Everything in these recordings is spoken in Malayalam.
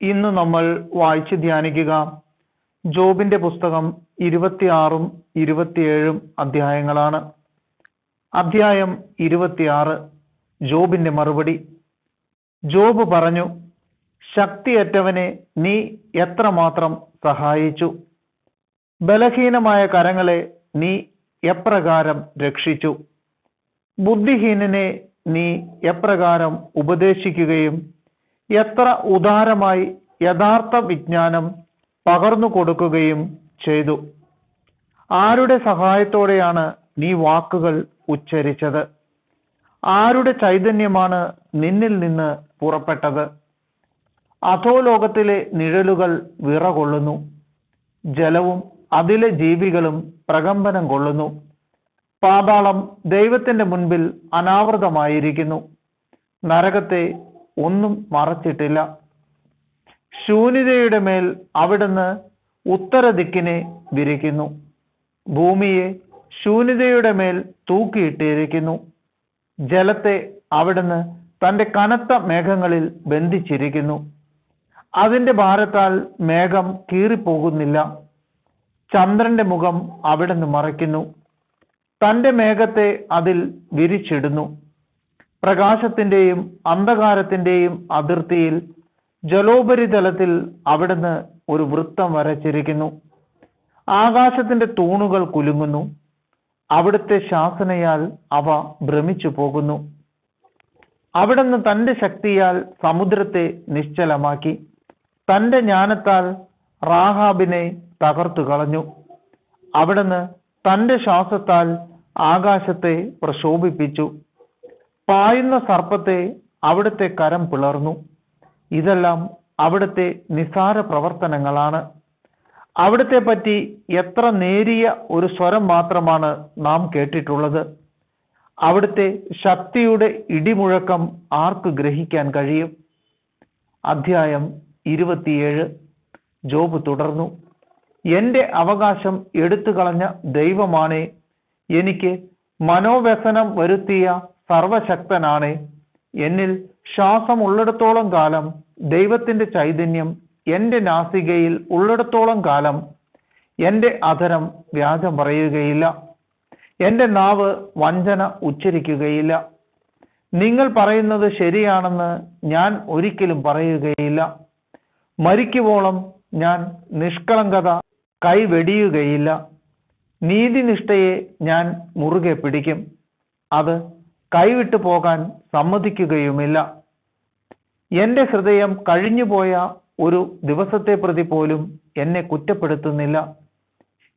ഇന്ന് നമ്മൾ വായിച്ച് ധ്യാനിക്കുക ജോബിന്റെ പുസ്തകം 26 27 അധ്യായങ്ങളാണ്. അധ്യായം 26. ജോബിന്റെ മറുപടി. ജോബ് പറഞ്ഞു, ശക്തിയറ്റവനെ നീ എത്രമാത്രം സഹായിച്ചു, ബലഹീനമായ കരങ്ങളെ നീ എപ്രകാരം രക്ഷിച്ചു, ബുദ്ധിഹീനനെ നീ എപ്രകാരം ഉപദേശിക്കുകയും എത്ര ഉദാരമായി യഥാർത്ഥ വിജ്ഞാനം പകർന്നു കൊടുക്കുകയും ചെയ്തു. ആരുടെ സഹായത്തോടെയാണ് നീ വാക്കുകൾ ഉച്ചരിച്ചത്? ആരുടെ ചൈതന്യമാണ് നിന്നിൽ നിന്ന് പുറപ്പെട്ടത്? അധോലോകത്തിലെ നിഴലുകൾ വിറകൊള്ളുന്നു, ജലവും അതിലെ ജീവികളും പ്രകമ്പനം കൊള്ളുന്നു. പാതാളം ദൈവത്തിന്റെ മുൻപിൽ അനാവൃതമായിരിക്കുന്നു, നരകത്തെ ഒന്നും മറച്ചിട്ടില്ല. ശൂന്യതയുടെ മേൽ അവിടുന്ന് ഉത്തരദിക്കിനെ വിരിക്കുന്നു, ഭൂമിയെ ശൂന്യതയുടെ മേൽ തൂക്കിയിട്ടിരിക്കുന്നു. ജലത്തെ അവിടുന്ന് തന്റെ കനത്ത മേഘങ്ങളിൽ ബന്ധിച്ചിരിക്കുന്നു, അതിന്റെ ഭാരത്താൽ മേഘം കീറിപ്പോകുന്നില്ല. ചന്ദ്രന്റെ മുഖം അവിടുന്ന് മറയ്ക്കുന്നു, തന്റെ മേഘത്തെ അതിൽ വിരിച്ചിടുന്നു. പ്രകാശത്തിന്റെയും അന്ധകാരത്തിന്റെയും അതിർത്തിയിൽ ജലോപരിതലത്തിൽ അവിടുന്ന് ഒരു വൃത്തം വരച്ചിരിക്കുന്നു. ആകാശത്തിന്റെ തൂണുകൾ കുലുങ്ങുന്നു, അവിടുത്തെ ശാസനയാൽ അവ ഭ്രമിച്ചു പോകുന്നു. അവിടുന്ന് തന്റെ ശക്തിയാൽ സമുദ്രത്തെ നിശ്ചലമാക്കി, തന്റെ ജ്ഞാനത്താൽ റാഹാബിനെ തകർത്തു കളഞ്ഞു. അവിടുന്ന് തന്റെ ശ്വാസത്താൽ ആകാശത്തെ പ്രശോഭിപ്പിച്ചു, പായുന്ന സർപ്പത്തെ അവിടുത്തെ കരം പിളർന്നു. ഇതെല്ലാം അവിടുത്തെ നിസാര പ്രവർത്തനങ്ങളാണ്. അവിടുത്തെ പറ്റി എത്ര നേരിയ ഒരു സ്വരം മാത്രമാണ് നാം കേട്ടിട്ടുള്ളത്. അവിടുത്തെ ശക്തിയുടെ ഇടിമുഴക്കം ആർക്ക് ഗ്രഹിക്കാൻ കഴിയും? അധ്യായം 27. ജോബ് തുടർന്നു, എന്റെ അവകാശം എടുത്തു കളഞ്ഞ ദൈവമാണേ, എനിക്ക് മനോവ്യസനം വരുത്തിയ സർവശക്തനാണേ, എന്നിൽ ശ്വാസമുള്ളിടത്തോളം കാലം ദൈവത്തിന്റെ ചൈതന്യം എന്റെ നാസികയിൽ ഉള്ളിടത്തോളം കാലം എന്റെ അധരം വ്യാജം പറയുകയില്ല, എന്റെ നാവ് വഞ്ചന ഉച്ചരിക്കുകയില്ല. നിങ്ങൾ പറയുന്നത് ശരിയാണെന്ന് ഞാൻ ഒരിക്കലും പറയുകയില്ല. മരിക്കുവോളം ഞാൻ നിഷ്കളങ്കത കൈവെടിയുകയില്ല. നീതിനിഷ്ഠയെ ഞാൻ മുറുകെ പിടിക്കും, അത് കൈവിട്ടു പോകാൻ സമ്മതിക്കുകയുമില്ല. എന്റെ ഹൃദയം കഴിഞ്ഞുപോയ ഒരു ദിവസത്തെ പ്രതി പോലും എന്നെ കുറ്റപ്പെടുത്തുന്നില്ല.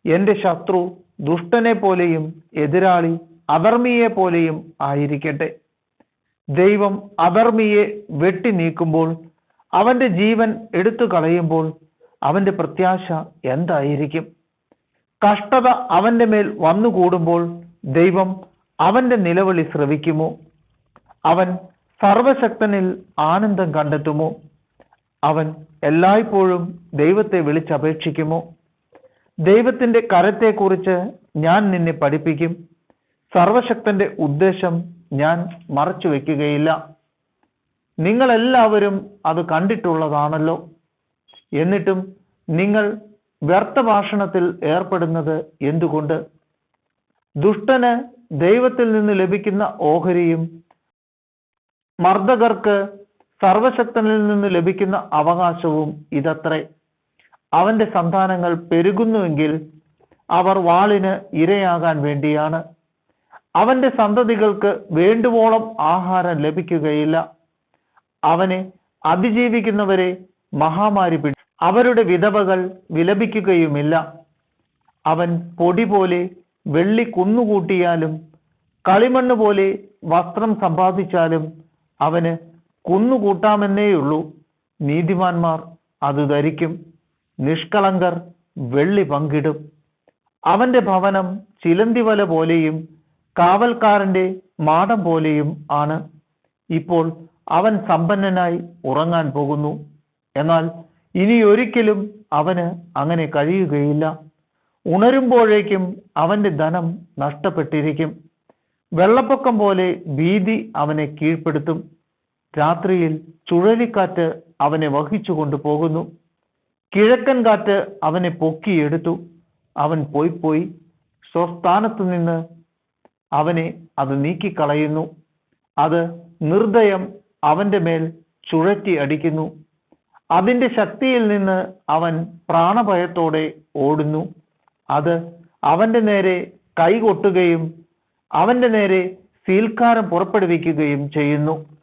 എന്റെ ശത്രു ദുഷ്ടനെ പോലെയും എതിരാളി അധർമ്മിയെ പോലെയും ആയിരിക്കട്ടെ. ദൈവം അധർമ്മിയെ വെട്ടി നീക്കുമ്പോൾ, അവന്റെ ജീവൻ എടുത്തു കളയുമ്പോൾ അവന്റെ പ്രത്യാശ എന്തായിരിക്കും? കഷ്ടത അവന്റെ മേൽ വന്നുകൂടുമ്പോൾ ദൈവം അവന്റെ നിലവിളി ശ്രവിക്കുമോ? അവൻ സർവശക്തനിൽ ആനന്ദം കണ്ടെത്തുമോ? അവൻ എല്ലായ്പ്പോഴും ദൈവത്തെ വിളിച്ചപേക്ഷിക്കുമോ? ദൈവത്തിന്റെ കരത്തെക്കുറിച്ച് ഞാൻ നിന്നെ പഠിപ്പിക്കും, സർവശക്തന്റെ ഉദ്ദേശം ഞാൻ മറച്ചു വെക്കുകയില്ല. നിങ്ങളെല്ലാവരും അത് കണ്ടിട്ടുള്ളതാണല്ലോ. എന്നിട്ടും നിങ്ങൾ വ്യർത്ഥഭാഷണത്തിൽ ഏർപ്പെടുന്നത് എന്തുകൊണ്ട്? ദുഷ്ടന് ദൈവത്തിൽ നിന്ന് ലഭിക്കുന്ന ഓഹരിയും മർദ്ദകർക്ക് സർവശക്തനിൽ നിന്ന് ലഭിക്കുന്ന അവകാശവും ഇതത്രേ. അവന്റെ സന്താനങ്ങൾ പെരുകുന്നുവെങ്കിൽ അവർ വാളിന് ഇരയാകാൻ വേണ്ടിയാണ്. അവന്റെ സന്തതികൾക്ക് വേണ്ടുവോളം ആഹാരം ലഭിക്കുകയില്ല. അവനെ അതിജീവിക്കുന്നവരെ മഹാമാരി പിടിച്ചു, അവരുടെ വിധവകൾ വിലപിക്കുകയുമില്ല. അവൻ പൊടി പോലെ വെള്ളി കുന്നുകൂട്ടിയാലും കളിമണ്ണ് പോലെ വസ്ത്രം സമ്പാദിച്ചാലും അവന് കുന്നുകൂട്ടാമെന്നേയുള്ളൂ. നീതിമാന്മാർ അത് ധരിക്കും, നിഷ്കളങ്കർ വെള്ളി പങ്കിടും. അവന്റെ ഭവനം ചിലന്തിവല പോലെയും കാവൽക്കാരന്റെ മാടം പോലെയും ആണ്. ഇപ്പോൾ അവൻ സമ്പന്നനായി ഉറങ്ങാൻ പോകുന്നു, എന്നാൽ ഇനി ഒരിക്കലും അവന് അങ്ങനെ കഴിയുകയില്ല. ഉണരുമ്പോഴേക്കും അവന്റെ ധനം നഷ്ടപ്പെട്ടിരിക്കും. വെള്ളപ്പൊക്കം പോലെ ഭീതി അവനെ കീഴ്പ്പെടുത്തും. രാത്രിയിൽ ചുഴലിക്കാറ്റ് അവനെ വഹിച്ചു കൊണ്ടുപോകുന്നു. കിഴക്കൻ കാറ്റ് അവനെ പൊക്കിയെടുത്തു. അവൻ പോയി സ്വസ്ഥാനത്ത് നിന്ന് അവനെ അത് നീക്കിക്കളയുന്നു. അത് നിർദ്ദയം അവന്റെ മേൽ ചുഴറ്റി അടിക്കുന്നു. അതിന്റെ ശക്തിയിൽ നിന്ന് അവൻ പ്രാണഭയത്തോടെ ഓടുന്നു. അത് അവന്റെ നേരെ കൈകൊട്ടുകയും അവന്റെ നേരെ സീൽക്കാരം പുറപ്പെടുവിക്കുകയും ചെയ്യുന്നു.